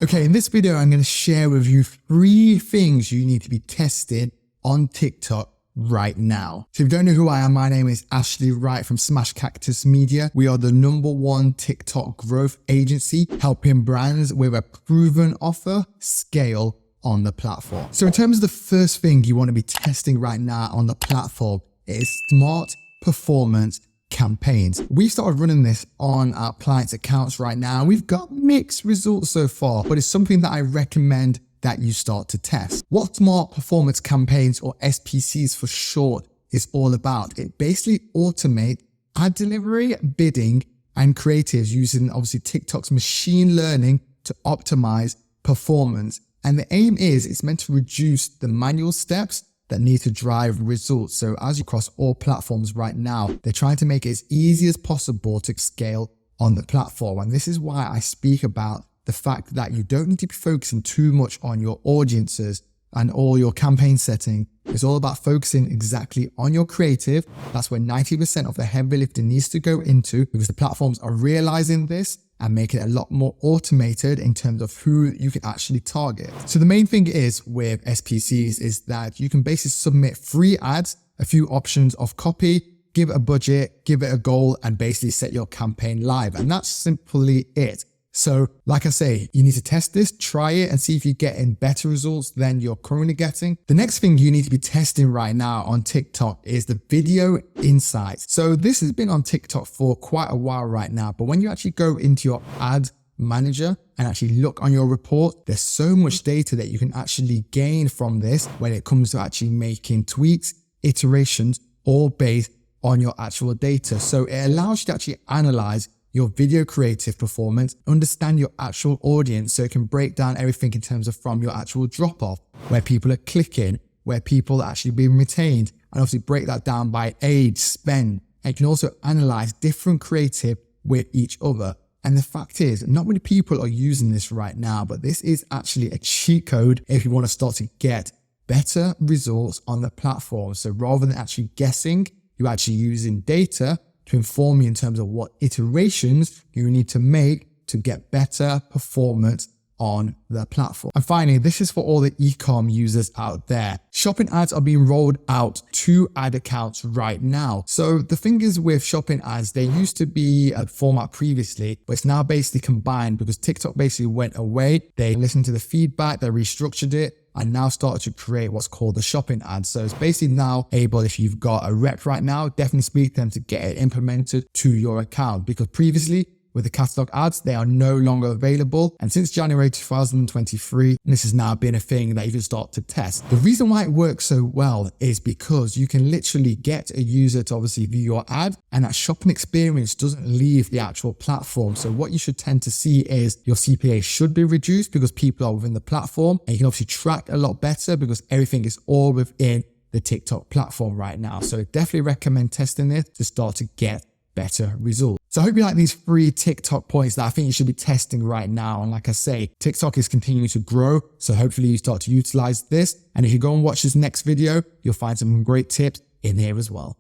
Okay, in this video, I'm going to share with you 3 things you need to be testing on TikTok right now. So if you don't know who I am, my name is Ashley Wright from Smash Cactus Media. We are the #1 TikTok growth agency, helping brands with a proven offer scale on the platform. So in terms of the first thing you want to be testing right now on the platform, it is smart performance campaigns. We've started running this on our clients' accounts right now. We've got mixed results so far, but it's something that I recommend that you start to test. What smart performance campaigns, or SPCs for short, is all about. It basically automates ad delivery, bidding, and creatives using obviously TikTok's machine learning to optimize performance. And the aim is it's meant to reduce the manual steps that need to drive results. So as you cross all platforms right now, they're trying to make it as easy as possible to scale on the platform. And this is why I speak about the fact that you don't need to be focusing too much on your audiences and all your campaign setting. It's all about focusing exactly on your creative. That's where 90% of the heavy lifting needs to go into, because the platforms are realizing this and make it a lot more automated in terms of who you can actually target. So the main thing is with SPCs is that you can basically submit free ads, a few options of copy, give it a budget, give it a goal, and basically set your campaign live. And that's simply it. So like I say, you need to test this, try it, and see if you're getting better results than you're currently getting. The next thing you need to be testing right now on TikTok is the video insights. So this has been on TikTok for quite a while right now, but when you actually go into your ad manager and actually look on your report, there's so much data that you can actually gain from this when it comes to actually making tweaks, iterations, all based on your actual data. So it allows you to actually analyze your video creative performance, understand your actual audience, so it can break down everything in terms of from your actual drop off, where people are clicking, where people are actually being retained, and obviously break that down by age, spend. And you can also analyze different creative with each other. And the fact is, not many people are using this right now, but this is actually a cheat code if you want to start to get better results on the platform. So rather than actually guessing, you're actually using data to inform you in terms of what iterations you need to make to get better performance on the platform. And finally, this is for all the e-com users out there. Shopping ads are being rolled out to ad accounts right now. So the thing is with shopping ads, they used to be a format previously, but it's now basically combined because TikTok basically went away. They listened to the feedback, they restructured it, and now started to create what's called the shopping ad. So it's basically now able, if you've got a rep right now, definitely speak to them to get it implemented to your account, because previously with the catalog ads, they are no longer available. And since January 2023, this has now been a thing that you can start to test. The reason why it works so well is because you can literally get a user to obviously view your ad, and that shopping experience doesn't leave the actual platform. So what you should tend to see is your CPA should be reduced because people are within the platform, and you can obviously track a lot better because everything is all within the TikTok platform right now. So I definitely recommend testing it to start to get better results. So I hope you like these 3 TikTok points that I think you should be testing right now. And like I say, TikTok is continuing to grow, so hopefully you start to utilize this. And if you go and watch this next video, you'll find some great tips in here as well.